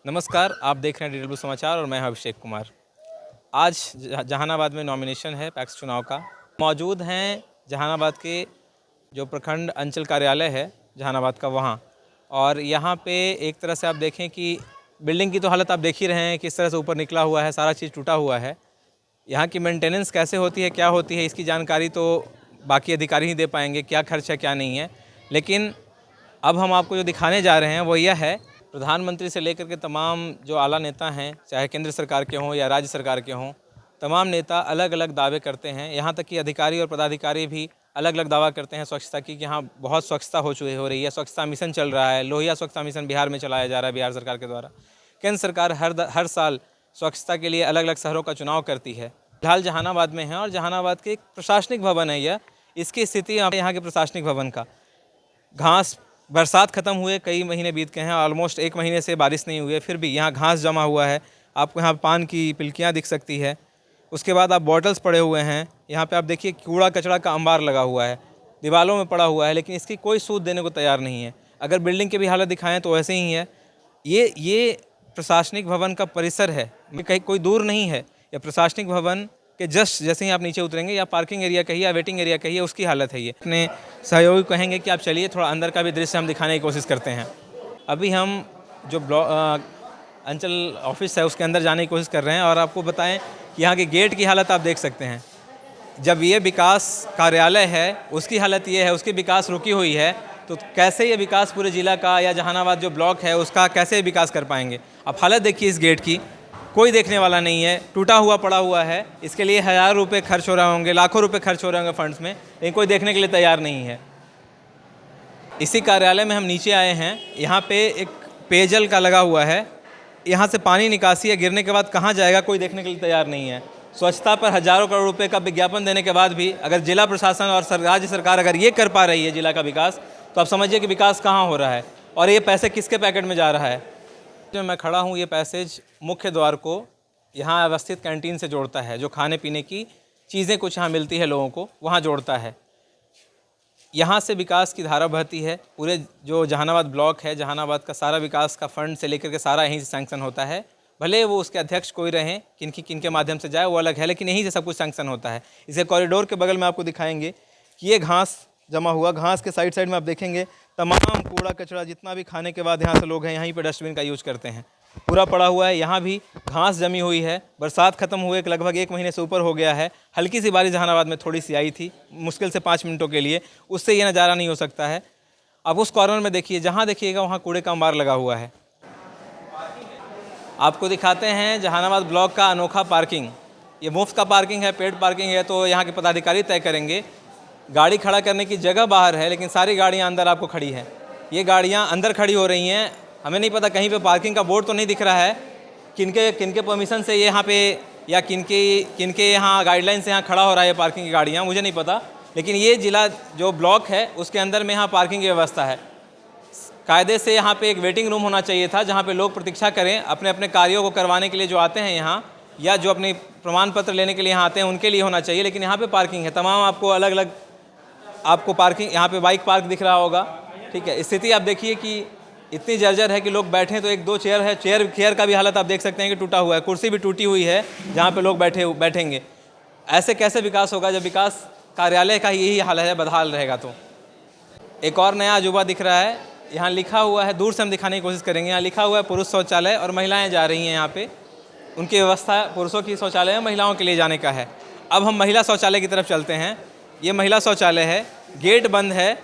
नमस्कार, आप देख रहे हैं DW समाचार और मैं हूं अभिषेक कुमार। आज जहानाबाद में नॉमिनेशन है पैक्स चुनाव का। मौजूद हैं जहानाबाद के जो प्रखंड अंचल कार्यालय है जहानाबाद का वहाँ, और यहाँ पे एक तरह से आप देखें कि बिल्डिंग की तो हालत आप देख ही रहे हैं, किस तरह से ऊपर निकला हुआ है, सारा चीज़ टूटा हुआ है। यहाँ की मेंटेनेंस कैसे होती है, क्या होती है, इसकी जानकारी तो बाकी अधिकारी ही दे पाएंगे, क्या खर्च है क्या नहीं है। लेकिन अब हम आपको जो दिखाने जा रहे हैं वो यह है, प्रधानमंत्री से लेकर के तमाम जो आला नेता हैं, चाहे केंद्र सरकार के हों या राज्य सरकार के हों, तमाम नेता अलग अलग दावे करते हैं। यहाँ तक कि अधिकारी और पदाधिकारी भी अलग अलग दावा करते हैं स्वच्छता की, कि यहाँ बहुत स्वच्छता हो रही है, स्वच्छता मिशन चल रहा है, लोहिया स्वच्छता मिशन बिहार में चलाया जा रहा है बिहार सरकार के द्वारा। केंद्र सरकार हर साल स्वच्छता के लिए अलग अलग शहरों का चुनाव करती है। फिलहाल जहानाबाद में है और जहानाबाद के एक प्रशासनिक भवन है यह। इसकी स्थिति यहाँ के प्रशासनिक भवन का, घास, बरसात ख़त्म हुए कई महीने बीत गए हैं, ऑलमोस्ट 1 महीने से बारिश नहीं हुई है, फिर भी यहाँ घास जमा हुआ है। आपको यहाँ पान की पिलकियाँ दिख सकती है। उसके बाद आप बॉटल्स पड़े हुए हैं। यहाँ पे आप देखिए कूड़ा कचरा का अंबार लगा हुआ है, दीवारों में पड़ा हुआ है, लेकिन इसकी कोई सूद देने को तैयार नहीं है। अगर बिल्डिंग की भी हालत दिखाएं तो वैसे ही है। ये प्रशासनिक भवन का परिसर है, ये कहीं कोई दूर नहीं है। यह प्रशासनिक भवन कि जस्ट जैसे ही आप नीचे उतरेंगे, या पार्किंग एरिया कहिए या वेटिंग एरिया कहिए, उसकी हालत है ये। अपने सहयोगी कहेंगे कि आप चलिए थोड़ा अंदर का भी दृश्य हम दिखाने की कोशिश करते हैं। अभी हम जो अंचल ऑफिस है उसके अंदर जाने की कोशिश कर रहे हैं, और आपको बताएं कि यहाँ के गेट की हालत आप देख सकते हैं। जब ये विकास कार्यालय है उसकी हालत ये है, उसकी विकास रुकी हुई है, तो कैसे ये विकास पूरे ज़िला का या जहानाबाद जो ब्लॉक है उसका कैसे विकास कर पाएंगे। अब हालत देखिए इस गेट की, कोई देखने वाला नहीं है, टूटा हुआ पड़ा हुआ है। इसके लिए हज़ारों रुपए खर्च हो रहे होंगे, लाखों रुपए खर्च हो रहे होंगे फंड्स में, लेकिन कोई देखने के लिए तैयार नहीं है। इसी कार्यालय में हम नीचे आए हैं। यहाँ पे एक पेयजल का लगा हुआ है, यहाँ से पानी निकासी है, गिरने के बाद कहाँ जाएगा कोई देखने के लिए तैयार नहीं है। स्वच्छता पर हज़ारों करोड़ रुपए का विज्ञापन देने के बाद भी अगर जिला प्रशासन और राज्य सरकार अगर ये कर पा रही है जिला का विकास, तो आप समझिए कि विकास कहाँ हो रहा है और ये पैसे किसके पैकेट में जा रहा है। जो मैं खड़ा हूँ, ये पैसेज मुख्य द्वार को यहाँ अवस्थित कैंटीन से जोड़ता है। जो खाने पीने की चीज़ें कुछ यहाँ मिलती है लोगों को, वहाँ जोड़ता है। यहाँ से विकास की धारा बहती है। पूरे जो जहानाबाद ब्लॉक है, जहानाबाद का सारा विकास का फंड से लेकर के सारा यहीं से सैंक्शन होता है। भले वो उसके अध्यक्ष कोई रहें, किनके माध्यम से जाए वो अलग है, लेकिन यहीं से सब कुछ सैंक्शन होता है। इसे कॉरिडोर के बगल में आपको दिखाएंगे कि ये घास जमा हुआ, घास के साइड में आप देखेंगे तमाम कूड़ा कचरा जितना भी खाने के बाद यहाँ से लोग हैं यहीं पे डस्टबिन का यूज़ करते हैं, पूरा पड़ा हुआ है। यहाँ भी घास जमी हुई है। बरसात ख़त्म हुए लगभग 1 महीने से ऊपर हो गया है। हल्की सी बारिश जहानाबाद में थोड़ी सी आई थी, मुश्किल से 5 मिनटों के लिए, उससे ये नज़ारा नहीं हो सकता है। अब उस कॉर्नर में देखिए, जहाँ देखिएगा वहाँ कूड़े का अंबार लगा हुआ है। आपको दिखाते हैं जहानाबाद ब्लॉक का अनोखा पार्किंग। ये मुफ्त का पार्किंग है, पेड पार्किंग है, तो यहाँ के पदाधिकारी तय करेंगे। गाड़ी खड़ा करने की जगह बाहर है, लेकिन सारी गाड़ियाँ अंदर आपको खड़ी हैं। ये गाड़ियाँ अंदर खड़ी हो रही हैं। हमें नहीं पता, कहीं पे पार्किंग का बोर्ड तो नहीं दिख रहा है। किनके परमिशन से ये यहाँ पे, या किनके यहाँ गाइडलाइन से यहाँ खड़ा हो रहा है ये पार्किंग की गाड़ियाँ, मुझे नहीं पता। लेकिन ये ज़िला जो ब्लॉक है उसके अंदर में यहाँ पार्किंग की व्यवस्था है। कायदे से यहाँ पे एक वेटिंग रूम होना चाहिए था, जहाँ पे लोग प्रतीक्षा करें अपने अपने कार्यों को करवाने के लिए जो आते हैं यहाँ, या जो अपने प्रमाण पत्र लेने के लिए यहाँ आते हैं उनके लिए होना चाहिए। लेकिन यहाँ पे पार्किंग है तमाम, आपको अलग अलग आपको पार्किंग, यहाँ पे बाइक पार्क दिख रहा होगा। ठीक है, स्थिति आप देखिए कि इतनी जर्जर है कि लोग बैठे तो 1-2 चेयर है, चेयर का भी हालत आप देख सकते हैं कि टूटा हुआ है। कुर्सी भी टूटी हुई है जहाँ पे लोग बैठेंगे। ऐसे कैसे विकास होगा जब विकास कार्यालय का यही हाल है, बदहाल रहेगा तो। एक और नया अजूबा दिख रहा है, यहाँ लिखा हुआ है, दूर से हम दिखाने की कोशिश करेंगे। यहाँ लिखा हुआ है पुरुष शौचालय, और महिलाएँ जा रही हैं यहाँ पे। उनकी व्यवस्था पुरुषों की शौचालय है, महिलाओं के लिए जाने का है। अब हम महिला शौचालय की तरफ चलते हैं। ये महिला शौचालय है, गेट बंद है।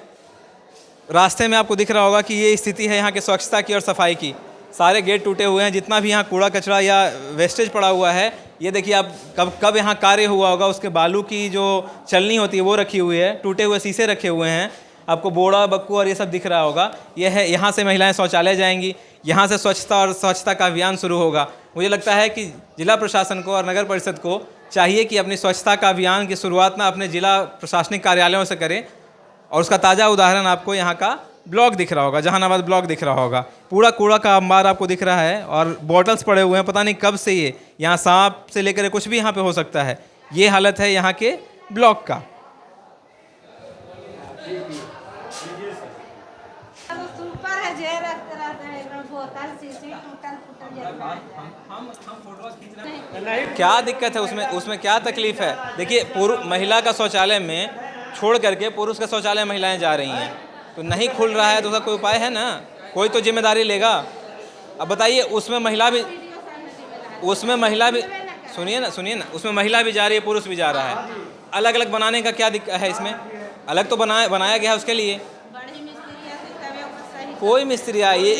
रास्ते में आपको दिख रहा होगा कि ये स्थिति है यहाँ के स्वच्छता की और सफाई की। सारे गेट टूटे हुए हैं, जितना भी यहाँ कूड़ा कचरा या वेस्टेज पड़ा हुआ है। ये देखिए आप, कब यहाँ कार्य हुआ होगा, उसके बालू की जो चलनी होती है वो रखी हुई है, टूटे हुए शीशे रखे हुए हैं, आपको बोड़ा बक्कू और ये सब दिख रहा होगा। ये है, यहाँ से महिलाएं शौचालय जाएंगी, यहाँ से स्वच्छता का अभियान शुरू होगा। मुझे लगता है कि जिला प्रशासन को और नगर परिषद को चाहिए कि अपनी स्वच्छता का अभियान की शुरुआत ना अपने जिला प्रशासनिक कार्यालयों से करें। और उसका ताज़ा उदाहरण आपको यहाँ का ब्लॉक दिख रहा होगा, जहानाबाद ब्लॉक दिख रहा होगा। पूरा कूड़ा का अंबार आपको दिख रहा है और बॉटल्स पड़े हुए हैं, पता नहीं कब से ये यहाँ सांप से लेकर कुछ भी यहाँ पे हो सकता है। ये हालत है यहाँ के ब्लॉक का। सुपर है, जे रखते रहते हैं बोतल शीशी टूटल फूटल क्या दिक्कत है उसमें? उसमें क्या तकलीफ है? देखिए, महिला का शौचालय में छोड़ करके पुरुष का शौचालय महिलाएं जा रही हैं, तो नहीं खुल रहा है तो उसका कोई उपाय है ना, कोई तो जिम्मेदारी लेगा। अब बताइए, उसमें महिला भी सुनिए ना, उसमें महिला भी जा रही है, पुरुष भी जा रहा है। अलग अलग बनाने का क्या दिक्कत है इसमें? अलग तो बनाया गया है उसके लिए। कोई मिस्त्री आइए,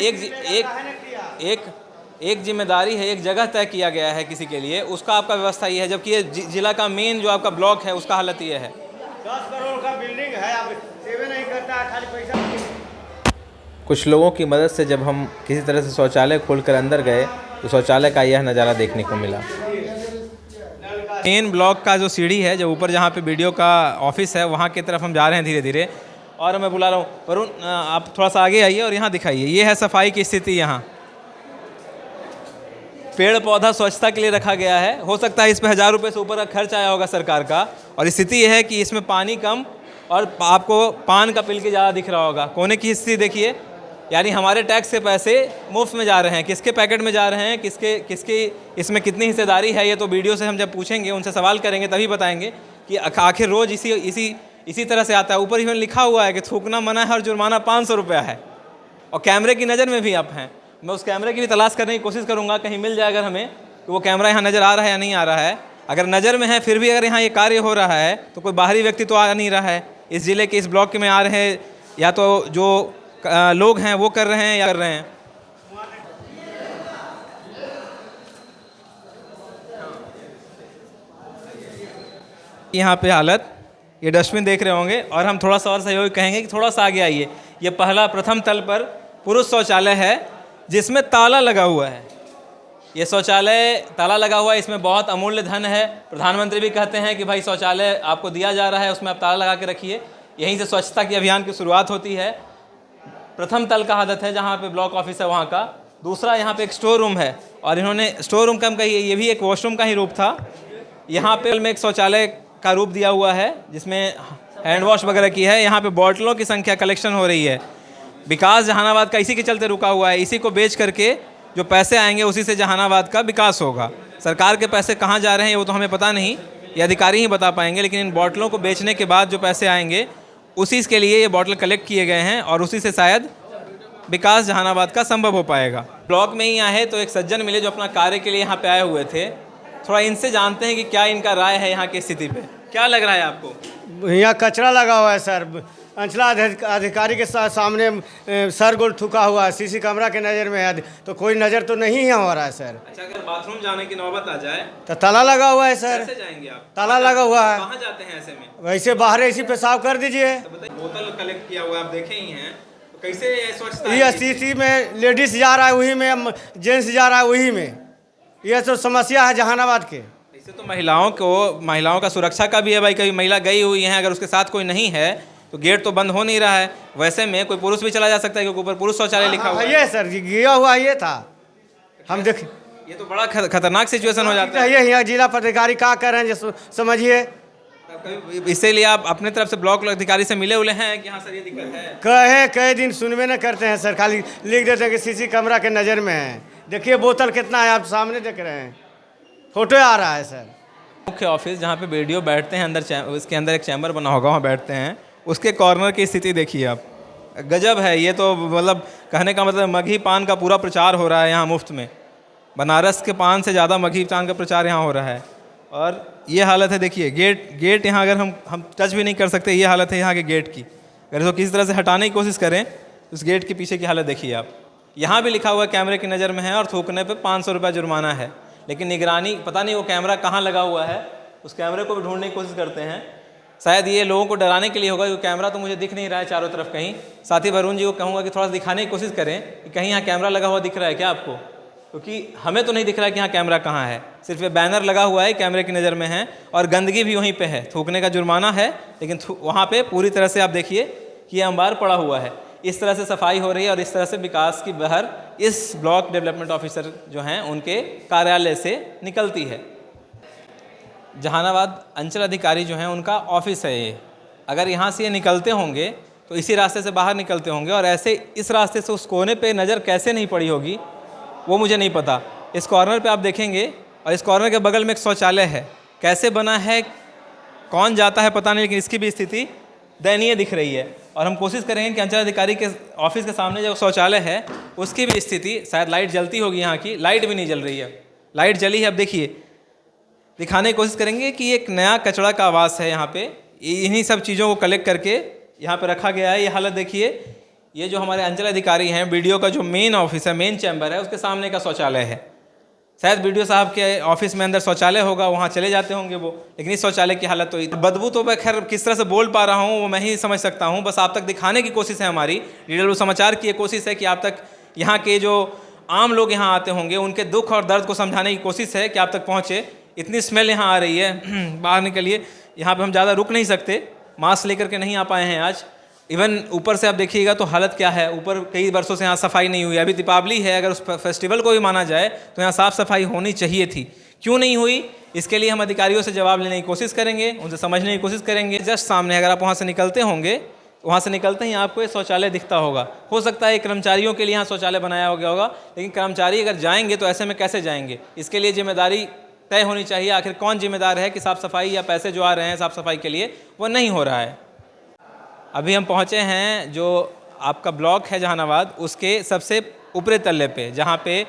एक जिम्मेदारी है, एक जगह तय किया गया है किसी के लिए, उसका आपका व्यवस्था ये है, जबकि ये जिला का मेन जो आपका ब्लॉक है उसका हालत ये है। 10 करोड़ का बिल्डिंग है, आप सेवे नहीं करता है, खाली पैसा। कुछ लोगों की मदद से जब हम किसी तरह से शौचालय खोलकर अंदर गए तो शौचालय का यह नज़ारा देखने को मिला। मेन ब्लॉक का जो सीढ़ी है, जो ऊपर जहाँ पे वीडियो का ऑफिस है, वहाँ की तरफ हम जा रहे हैं धीरे धीरे। और मैं बुला रहा हूँ वरुण, आप थोड़ा सा आगे आइए और यहाँ दिखाइए। ये है सफाई की स्थिति। यहाँ पेड़ पौधा स्वच्छता के लिए रखा गया है। हो सकता है इस पे 1000 रुपये से ऊपर का खर्च आया होगा सरकार का। और स्थिति यह है कि इसमें पानी कम और आपको पान का पिलके ज़्यादा दिख रहा होगा। कोने की स्थिति देखिए, यानी हमारे टैक्स के पैसे मुफ्त में जा रहे हैं। किसके पैकेट में जा रहे हैं, किसकी इसमें कितनी हिस्सेदारी है, ये तो वीडियो से हम जब पूछेंगे, उनसे सवाल करेंगे तभी बताएंगे कि आखिर रोज़ इसी तरह से आता है। ऊपर इवन लिखा हुआ है कि थूकना मना है और जुर्माना 500 रुपया है। और कैमरे की नज़र में भी आप हैं। मैं उस कैमरे की भी तलाश करने की कोशिश करूंगा, कहीं मिल जाए अगर हमें कि वो कैमरा यहाँ नज़र आ रहा है या नहीं आ रहा है। अगर नज़र में है फिर भी अगर यहाँ ये कार्य हो रहा है तो कोई बाहरी व्यक्ति तो आ नहीं रहा है। इस ज़िले के इस ब्लॉक में आ रहे हैं, या तो जो लोग हैं वो कर रहे हैं या कर रहे हैं। यहाँ पे हालत, ये डस्टबिन देख रहे होंगे। और हम थोड़ा सा और सहयोग कहेंगे कि थोड़ा सा आगे आइए। ये प्रथम तल पर पुरुष शौचालय है जिसमें ताला लगा हुआ है। ये शौचालय ताला लगा हुआ है, इसमें बहुत अमूल्य धन है। प्रधानमंत्री भी कहते हैं कि भाई शौचालय आपको दिया जा रहा है, उसमें आप ताला लगा के रखिए। यहीं से स्वच्छता की अभियान की शुरुआत होती है। प्रथम तल का हालत है जहाँ पे ब्लॉक ऑफिस है वहाँ का। दूसरा यहाँ पे एक स्टोर रूम है, और इन्होंने स्टोर रूम कम कही, ये भी एक वॉशरूम का ही रूप था। यहाँ पे में एक शौचालय का रूप दिया हुआ है जिसमें हैंड वॉश वगैरह की है। यहाँ पे बॉटलों की संख्या कलेक्शन हो रही है। विकास जहानाबाद का इसी के चलते रुका हुआ है। इसी को बेच करके जो पैसे आएंगे उसी से जहानाबाद का विकास होगा। सरकार के पैसे कहाँ जा रहे हैं वो तो हमें पता नहीं, ये अधिकारी ही बता पाएंगे। लेकिन इन बॉटलों को बेचने के बाद जो पैसे आएंगे उसी के लिए ये बॉटल कलेक्ट किए गए हैं, और उसी से शायद विकास जहानाबाद का संभव हो पाएगा। ब्लॉक में ही आए तो एक सज्जन मिले जो अपना कार्य के लिए यहाँ पे आए हुए थे। थोड़ा इनसे जानते हैं कि क्या इनका राय है यहाँ की स्थिति पे। क्या लग रहा है आपको? यहाँ कचरा लगा हुआ है सर। अंचलाधिकारी के सामने सर गोल ठुका हुआ है, सीसी कैमरा के नज़र में है, तो कोई नज़र तो नहीं है हो रहा है सर। अच्छा, अगर बाथरूम जाने की नौबत आ जाए तो ताला लगा हुआ है सर। कैसे जाएंगे आप? ताला लगा हुआ है। कहाँ जाते हैं ऐसे में? वैसे बाहर इसी पेशाब कर दीजिए। तो बताइए, बोतल कलेक्ट किया हुआ आप देखे ही हैं, तो कैसे स्वच्छता? ये स्थिति में लेडीज जा रहा है वही में, जेंट्स जा रहा है वही में। ये तो समस्या है जहानाबाद के। इससे तो महिलाओं का सुरक्षा का भी है भाई। कभी महिला गई हुई है, अगर उसके साथ कोई नहीं है तो गेट तो बंद हो नहीं रहा है। वैसे में कोई पुरुष भी चला जा सकता है क्योंकि ऊपर पुरुष शौचालय लिखा हुआ है। ये सर गया हुआ ये था, हम देख। ये तो बड़ा खतरनाक सिचुएशन हो जाता है। ये जिला पदाधिकारी क्या कर रहे हैं समझिए। इसीलिए आप अपने तरफ से ब्लॉक अधिकारी से मिले हुए हैं कि हाँ सर ये दिक्कत है? कई दिन सुनवे न करते हैं सर, खाली लिख देते हैं कि सीसी कैमरा के नज़र में है। देखिए बोतल कितना है, आप सामने देख रहे हैं, फोटो आ रहा है सर। मुख्य ऑफिस जहाँ पे वीडियो बैठते हैं, उसके अंदर एक चैम्बर बना होगा, वहाँ बैठते हैं। उसके कॉर्नर की स्थिति देखिए आप, गजब है। ये तो मतलब कहने का मतलब मगही पान का पूरा प्रचार हो रहा है यहाँ मुफ्त में। बनारस के पान से ज़्यादा मगही पान का प्रचार यहाँ हो रहा है। और ये हालत है, देखिए गेट यहाँ अगर हम टच भी नहीं कर सकते, ये हालत है यहाँ के गेट की। अगर इसको किसी तरह से हटाने की कोशिश करें तो उस गेट के पीछे की हालत देखिए आप। यहाँ भी लिखा हुआ कैमरे की नज़र में है और थूकने पर 500 रुपया जुर्माना है। लेकिन निगरानी पता नहीं वो कैमरा कहाँ लगा हुआ है, उस कैमरे को भी ढूंढने की कोशिश करते हैं। शायद ये लोगों को डराने के लिए होगा, क्योंकि कैमरा तो मुझे दिख नहीं रहा है चारों तरफ कहीं। साथ ही वरुण जी को कहूँगा कि थोड़ा सा दिखाने की कोशिश करें कि कहीं यहाँ कैमरा लगा हुआ दिख रहा है क्या आपको, क्योंकि हमें तो नहीं दिख रहा है कि यहाँ कैमरा कहाँ है। सिर्फ ये बैनर लगा हुआ है, कैमरे की नज़र में है, और गंदगी भी वहीं पे है। थूकने का जुर्माना है, लेकिन वहाँ पे पूरी तरह से आप देखिए कि ये अंबार पड़ा हुआ है। इस तरह से सफाई हो रही है और इस तरह से विकास की बहर इस ब्लॉक डेवलपमेंट ऑफिसर जो हैं उनके कार्यालय से निकलती है। जहानाबाद अंचल अधिकारी जो हैं उनका ऑफिस है ये। अगर यहाँ से ये निकलते होंगे तो इसी रास्ते से बाहर निकलते होंगे, और ऐसे इस रास्ते से उस कोने पे नज़र कैसे नहीं पड़ी होगी वो मुझे नहीं पता। इस कॉर्नर पे आप देखेंगे और इस कॉर्नर के बगल में एक शौचालय है, कैसे बना है, कौन जाता है पता नहीं, लेकिन इसकी भी स्थिति दयनीय दिख रही है। और हम कोशिश करेंगे कि अंचलाधिकारी के ऑफिस के सामने जो शौचालय है उसकी भी स्थिति, शायद लाइट जलती होगी, यहाँ की लाइट भी नहीं जल रही है, लाइट जली है। अब देखिए, दिखाने की कोशिश करेंगे कि एक नया कचरा का आवास है यहाँ पे, इन्हीं सब चीज़ों को कलेक्ट करके यहाँ पे रखा गया है। ये हालत देखिए, ये जो हमारे अंचलाधिकारी हैं, बीडीओ का जो मेन ऑफिस है, मेन चैम्बर है, उसके सामने का शौचालय है। शायद बीडीओ साहब के ऑफिस में अंदर शौचालय होगा, वहाँ चले जाते होंगे वो, लेकिन इस शौचालय की हालत तो, बदबू तो मैं खैर किस तरह से बोल पा रहा हूँ वो मैं ही समझ सकता हूँ। बस आप तक दिखाने की कोशिश है हमारी, डीडब्ल्यू समाचार की ये कोशिश है कि आप तक, यहाँ के जो आम लोग यहाँ आते होंगे उनके दुख और दर्द को समझाने की कोशिश है कि आप तक पहुँचे। इतनी स्मेल यहाँ आ रही है, बाहर निकलिए, यहाँ पे हम ज़्यादा रुक नहीं सकते, मास्क लेकर के नहीं आ पाए हैं आज। इवन ऊपर से आप देखिएगा तो हालत क्या है, ऊपर कई वर्षों से यहाँ सफाई नहीं हुई। अभी दीपावली है, अगर उस फेस्टिवल को भी माना जाए तो यहाँ साफ़ सफाई होनी चाहिए थी, क्यों नहीं हुई? इसके लिए हम अधिकारियों से जवाब लेने की कोशिश करेंगे, उनसे समझने की कोशिश करेंगे। जस्ट सामने अगर आप वहाँ से निकलते होंगे, वहाँ से निकलते ही आपको ये शौचालय दिखता होगा। हो सकता है कर्मचारियों के लिए यहाँ शौचालय बनाया गया होगा, लेकिन कर्मचारी अगर जाएंगे तो ऐसे में कैसे जाएंगे? इसके लिए जिम्मेदारी तय होनी चाहिए। आखिर कौन जिम्मेदार है कि साफ़ सफाई या पैसे जो आ रहे हैं साफ़ सफाई के लिए वो नहीं हो रहा है। अभी हम पहुँचे हैं जो आपका ब्लॉक है जहानाबाद, उसके सबसे ऊपरी तल्ले पे, जहाँ पे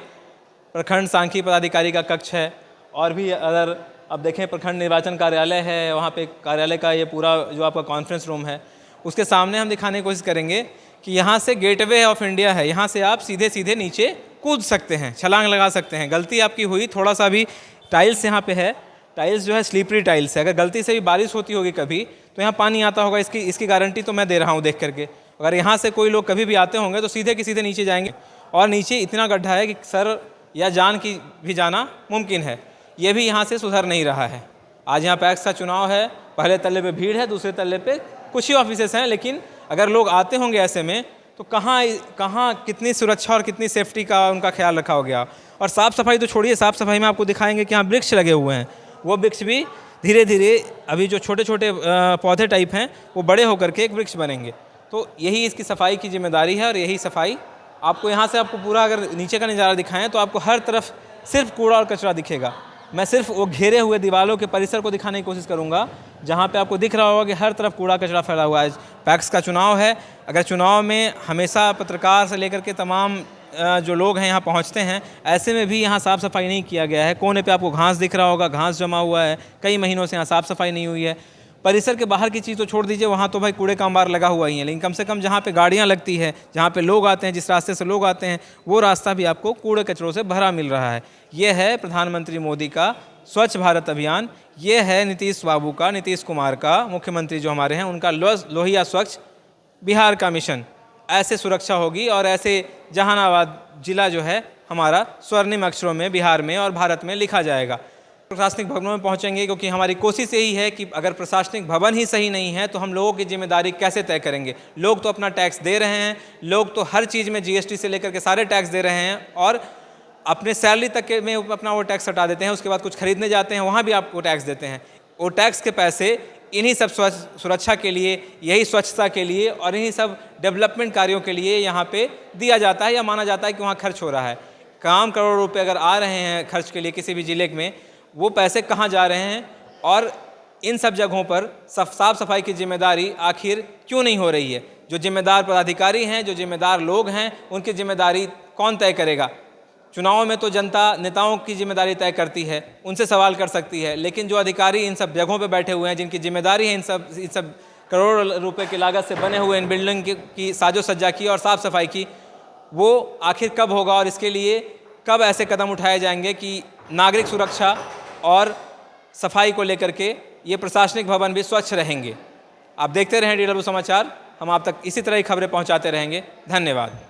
प्रखंड सांख्यिकी पदाधिकारी का कक्ष है, और भी अगर आप देखें प्रखंड निर्वाचन कार्यालय है, वहाँ पे कार्यालय का ये पूरा जो आपका कॉन्फ्रेंस रूम है, उसके सामने हम दिखाने की कोशिश करेंगे कि यहाँ से गेटवे ऑफ इंडिया है, यहाँ से आप सीधे सीधे नीचे कूद सकते हैं, छलांग लगा सकते हैं। गलती आपकी हुई, थोड़ा सा भी टाइल्स यहाँ पे है, टाइल्स जो है स्लिपरी टाइल्स है, अगर गलती से भी बारिश होती होगी कभी तो यहाँ पानी आता होगा, इसकी गारंटी तो मैं दे रहा हूँ देख करके। अगर यहाँ से कोई लोग कभी भी आते होंगे तो सीधे के सीधे नीचे जाएंगे, और नीचे इतना गड्ढा है कि सर या जान की भी जाना मुमकिन है। ये भी यहाँ से सुधर नहीं रहा है। आज यहाँ पैक्स का चुनाव है, पहले तल्ले पे भीड़ है, दूसरे तल्ले पे कुछ ही ऑफिसेस हैं, लेकिन अगर लोग आते होंगे ऐसे में तो कहाँ कितनी सुरक्षा और कितनी सेफ्टी का उनका ख्याल रखा हो गया। और साफ़ सफाई तो छोड़िए, साफ़ सफाई में आपको दिखाएंगे कि यहाँ वृक्ष लगे हुए हैं, वो वृक्ष भी धीरे धीरे अभी जो छोटे छोटे पौधे टाइप हैं वो बड़े होकर के एक वृक्ष बनेंगे। तो यही इसकी सफाई की जिम्मेदारी है, और यही सफाई आपको यहाँ से आपको पूरा अगर नीचे का नज़ारा दिखाएं तो आपको हर तरफ सिर्फ कूड़ा और कचरा दिखेगा। मैं सिर्फ वो घेरे हुए दीवारों के परिसर को दिखाने की कोशिश करूँगा जहाँ पे आपको दिख रहा होगा कि हर तरफ कूड़ा कचरा फैला हुआ है। पैक्स का चुनाव है, अगर चुनाव में हमेशा पत्रकार से लेकर के तमाम जो लोग हैं यहाँ पहुँचते हैं, ऐसे में भी यहाँ साफ़ सफाई नहीं किया गया है। कोने पे आपको घास दिख रहा होगा, घास जमा हुआ है, कई महीनों से यहाँ साफ़ सफाई नहीं हुई है। परिसर के बाहर की चीज़ तो छोड़ दीजिए, वहाँ तो भाई कूड़े का अंबार लगा हुआ ही है, लेकिन कम से कम जहाँ पे गाड़ियाँ लगती है, जहाँ पे लोग आते हैं, जिस रास्ते से लोग आते हैं, वो रास्ता भी आपको कूड़े कचरों से भरा मिल रहा है। ये है प्रधानमंत्री मोदी का स्वच्छ भारत अभियान, ये है नीतीश बाबू का, नीतीश कुमार का, मुख्यमंत्री जो हमारे हैं उनका लोहिया स्वच्छ बिहार का मिशन। ऐसे सुरक्षा होगी और ऐसे जहानाबाद जिला जो है हमारा स्वर्णिम अक्षरों में बिहार में और भारत में लिखा जाएगा। प्रशासनिक भवनों में पहुंचेंगे, क्योंकि हमारी कोशिश यही है कि अगर प्रशासनिक भवन ही सही नहीं है तो हम लोगों की जिम्मेदारी कैसे तय करेंगे। लोग तो अपना टैक्स दे रहे हैं, लोग तो हर चीज़ में जीएसटी से लेकर के सारे टैक्स दे रहे हैं, और अपने सैलरी तक के में अपना वो टैक्स हटा देते हैं, उसके बाद कुछ खरीदने जाते हैं वहाँ भी आप वो टैक्स देते हैं। वो टैक्स के पैसे इन्हीं सब सुरक्षा के लिए, यही स्वच्छता के लिए और इन्हीं सब डेवलपमेंट कार्यों के लिए यहाँ पे दिया जाता है, या माना जाता है कि वहाँ खर्च हो रहा है। काम करोड़ रुपए अगर आ रहे हैं खर्च के लिए किसी भी ज़िले में, वो पैसे कहाँ जा रहे हैं, और इन सब जगहों पर साफ़ सफाई की जिम्मेदारी आखिर क्यों नहीं हो रही है? जो जिम्मेदार पदाधिकारी हैं, जो जिम्मेदार लोग हैं, उनकी जिम्मेदारी कौन तय करेगा? चुनाव में तो जनता नेताओं की जिम्मेदारी तय करती है, उनसे सवाल कर सकती है, लेकिन जो अधिकारी इन सब जगहों पे बैठे हुए हैं, जिनकी जिम्मेदारी है इन सब करोड़ रुपए की लागत से बने हुए इन बिल्डिंग की साजो सज्जा की और साफ़ सफाई की, वो आखिर कब होगा? और इसके लिए कब ऐसे कदम उठाए जाएंगे कि नागरिक सुरक्षा और सफाई को लेकर के ये प्रशासनिक भवन भी स्वच्छ रहेंगे? आप देखते रहें डीडब्ल्यू समाचार, हम आप तक इसी तरह की खबरें पहुँचाते रहेंगे। धन्यवाद।